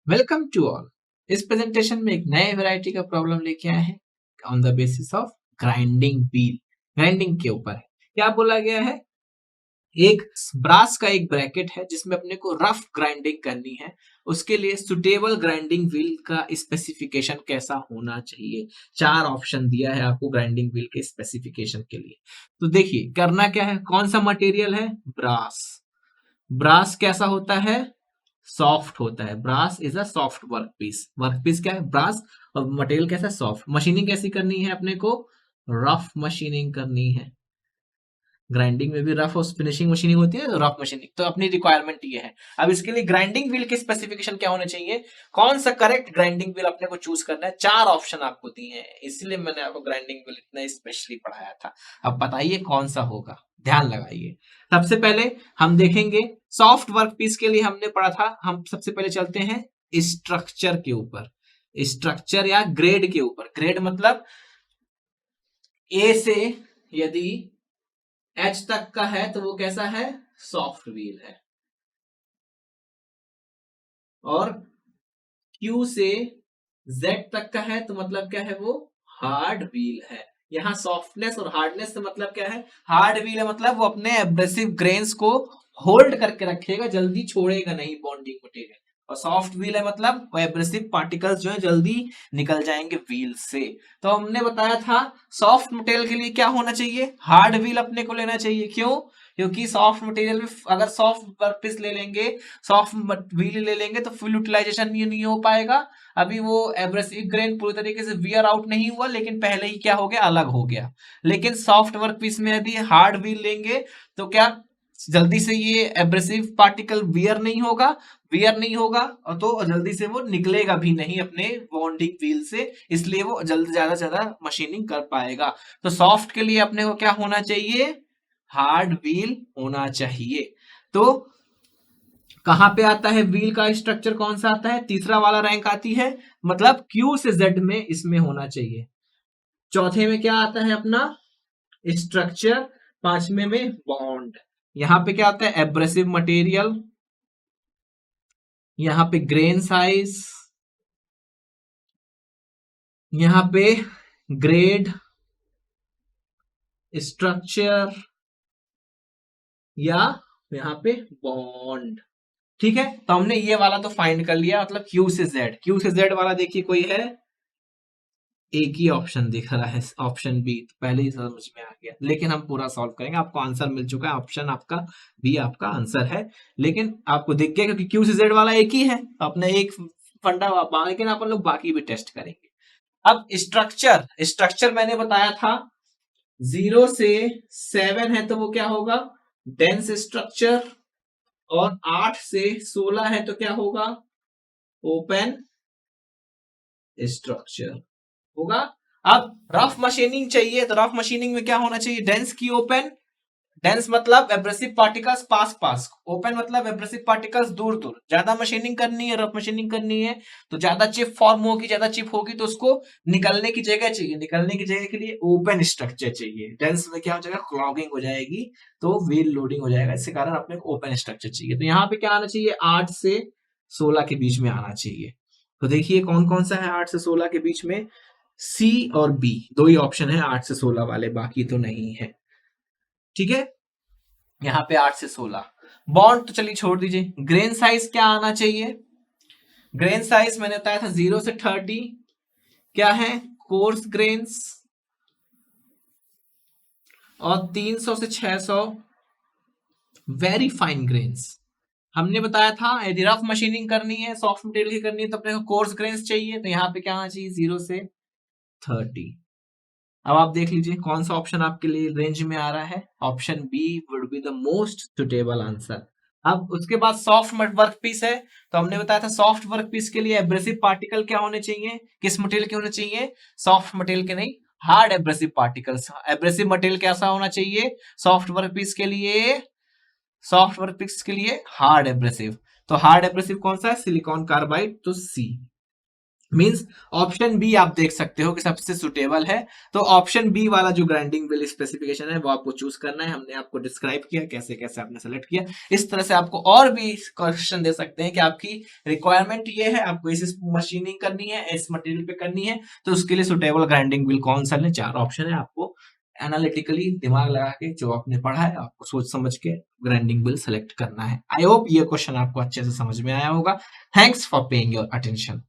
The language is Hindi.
Welcome to all. इस प्रेजेंटेशन में एक नए वैरायटी का प्रॉब्लम लेके आए हैं on the basis of grinding wheel. Grinding के ऊपर है। क्या बोला गया है? एक ब्रास का एक ब्रैकेट है जिसमें अपने को रफ ग्राइंडिंग करनी है। उसके लिए सुटेबल ग्राइंडिंग व्हील का स्पेसिफिकेशन कैसा होना चाहिए। 4 ऑप्शन दिया है आपको ग्राइंडिंग व्हील के स्पेसिफिकेशन के लिए। तो देखिए करना क्या है, कौन सा मटेरियल है? ब्रास। ब्रास कैसा होता है? सॉफ्ट होता है। Brass is a soft workpiece. Workpiece क्या है? ब्रास। और मटेरियल कैसा? सॉफ्ट। मशीनिंग कैसी करनी है अपने को? रफ मशीनिंग करनी है। ग्राइंडिंग में भी रफ और फिनिशिंग मशीनिंग होती है, रफ मशीनिंग। तो अपनी रिक्वायरमेंट ये है। अब इसके लिए ग्राइंडिंग व्हील के स्पेसिफिकेशन क्या होने चाहिए, कौन सा करेक्ट ग्राइंडिंग व्हील अपने को चूज करना है। 4 ऑप्शन आपको दिए हैं, इसलिए मैंने आपको ग्राइंडिंग व्हील इतना स्पेशली पढ़ाया था। अब बताइए कौन सा होगा, ध्यान लगाइए। सबसे पहले हम देखेंगे सॉफ्ट वर्क पीस के लिए हमने पढ़ा था। हम सबसे पहले चलते हैं स्ट्रक्चर के ऊपर। स्ट्रक्चर या ग्रेड के ऊपर। ग्रेड मतलब ए से यदि एच तक का है तो वो कैसा है? सॉफ्ट व्हील है। और क्यू से जेड तक का है तो मतलब क्या है? वो हार्ड व्हील है। यहाँ सॉफ्टनेस और हार्डनेस से मतलब क्या है? हार्ड व्हील है मतलब वो अपने एब्रेसिव ग्रेन्स को होल्ड करके रखेगा, जल्दी छोड़ेगा नहीं बॉन्डिंग मटेरियल। और सॉफ्ट व्हील है मतलब वो एब्रेसिव पार्टिकल्स जो है जल्दी निकल जाएंगे व्हील से। तो हमने बताया था सॉफ्ट मटेरियल के लिए क्या होना चाहिए? हार्ड व्हील अपने को लेना चाहिए। क्यों? क्योंकि सॉफ्ट मटेरियल में अगर सॉफ्ट वर्कपीस ले लेंगे, सॉफ्ट व्हील ले लेंगे तो फुल यूटिलाइजेशन नहीं हो पाएगा। अभी वो एब्रेसिव ग्रेन पूरी तरीके से वियर आउट नहीं हुआ, लेकिन पहले ही क्या हो गया? अलग हो गया। लेकिन सॉफ्ट वर्क पीस में यदि हार्ड व्हील लेंगे तो क्या जल्दी से ये एब्रेसिव पार्टिकल वियर नहीं होगा। वियर नहीं होगा और तो जल्दी से वो निकलेगा भी नहीं अपने बॉन्डिंग व्हील से, इसलिए वो जल्द ज्यादा से ज्यादा मशीनिंग कर पाएगा। तो सॉफ्ट के लिए अपने को क्या होना चाहिए? हार्ड व्हील होना चाहिए। तो कहां पे आता है व्हील का स्ट्रक्चर, कौन सा आता है? तीसरा वाला रैंक आती है, मतलब क्यू से जेड में इसमें होना चाहिए। चौथे में क्या आता है अपना? स्ट्रक्चर। पांचवे में बॉन्ड। यहां पे क्या आता है? Abrasive material. यहां पे ग्रेन साइज। यहां पे ग्रेड, स्ट्रक्चर या यहां पे बॉन्ड। ठीक है, तो हमने ये वाला तो फाइंड कर लिया, मतलब क्यू से जेड। क्यू से जेड वाला देखिए कोई है? एक ही ऑप्शन दिख रहा है, ऑप्शन बी। तो पहले ही समझ में आ गया, लेकिन हम पूरा सॉल्व करेंगे। आपको आंसर मिल चुका है, ऑप्शन आपका बी आपका आंसर है। लेकिन आपको दिख गया क्योंकि क्यू से जेड वाला एक ही है, तो अपने एक फंडा, लेकिन अपन लोग बाकी भी टेस्ट करेंगे। अब स्ट्रक्चर। स्ट्रक्चर मैंने बताया था 0 से 7 है तो वो क्या होगा? Dense structure. और 8 से 16 है तो क्या होगा? ओपन स्ट्रक्चर होगा। अब रफ मशीनिंग चाहिए तो रफ मशीनिंग में क्या होना चाहिए? डेंस की ओपन। डेंस मतलब एब्रेसिव पार्टिकल्स पास पास, ओपन मतलब एब्रेसिव पार्टिकल्स दूर दूर। ज्यादा मशीनिंग करनी है, रफ मशीनिंग करनी है तो ज्यादा चिप फॉर्म होगी, ज्यादा चिप होगी तो उसको निकलने की जगह चाहिए। निकलने की जगह के लिए ओपन स्ट्रक्चर चाहिए। डेंस में क्या हो जाएगा? क्लॉगिंग हो जाएगी, तो व्हील लोडिंग हो जाएगा। इसके कारण अपने को ओपन स्ट्रक्चर चाहिए। तो यहाँ पे क्या आना चाहिए? 8 से 16 के बीच में आना चाहिए। तो देखिए कौन कौन सा है 8 से 16 के बीच में? सी और बी, दो ही ऑप्शन है 8 से 16 वाले, बाकी तो नहीं है। ठीक है, यहाँ पे 8 से 16। बॉन्ड तो चलिए छोड़ दीजिए। ग्रेन साइज क्या आना चाहिए? ग्रेन साइज मैंने बताया था 0 से 30 क्या है? Course grains. और 300 से 600 वेरी फाइन ग्रेन्स। हमने बताया था यदि रफ मशीनिंग करनी है, सॉफ्ट मटेरियल की करनी है तो अपने को कोर्स ग्रेन्स चाहिए। तो यहाँ पे क्या आना चाहिए? 0 से 30। अब आप देख लीजिए कौन सा ऑप्शन आपके लिए रेंज में आ रहा है। Option B would be the most suitable answer. अब उसके बाद सॉफ्ट वर्क पीस है, तो हमने बताया था सॉफ्ट वर्क पीस के लिए एब्रेसिव पार्टिकल क्या होने चाहिए? किस मटेरियल के होने चाहिए? सॉफ्ट मटेरियल के नहीं, hard abrasive particles. Abrasive material कैसा होना चाहिए सॉफ्ट वर्क पीस के लिए? सॉफ्ट वर्क पीस के लिए हार्ड एब्रेसिव। तो हार्ड एब्रेसिव कौन सा है? सिलिकॉन कार्बाइड, तो सी। मीन्स ऑप्शन बी आप देख सकते हो कि सबसे सुटेबल है। तो ऑप्शन बी वाला जो ग्राइंडिंग व्हील स्पेसिफिकेशन है वो आपको चूज करना है। हमने आपको डिस्क्राइब किया कैसे कैसे आपने सेलेक्ट किया। इस तरह से आपको और भी क्वेश्चन दे सकते हैं कि आपकी रिक्वायरमेंट ये है, आपको इस मशीनिंग करनी है, इस मटेरियल पे करनी है, तो उसके लिए सुटेबल ग्राइंडिंग व्हील कौन सा लें। 4 ऑप्शन है, आपको एनालिटिकली दिमाग लगा के जो आपने पढ़ा है आपको सोच समझ के ग्राइंडिंग व्हील सेलेक्ट करना है। आई होप ये क्वेश्चन आपको अच्छे से समझ में आया होगा। Thanks for paying your attention.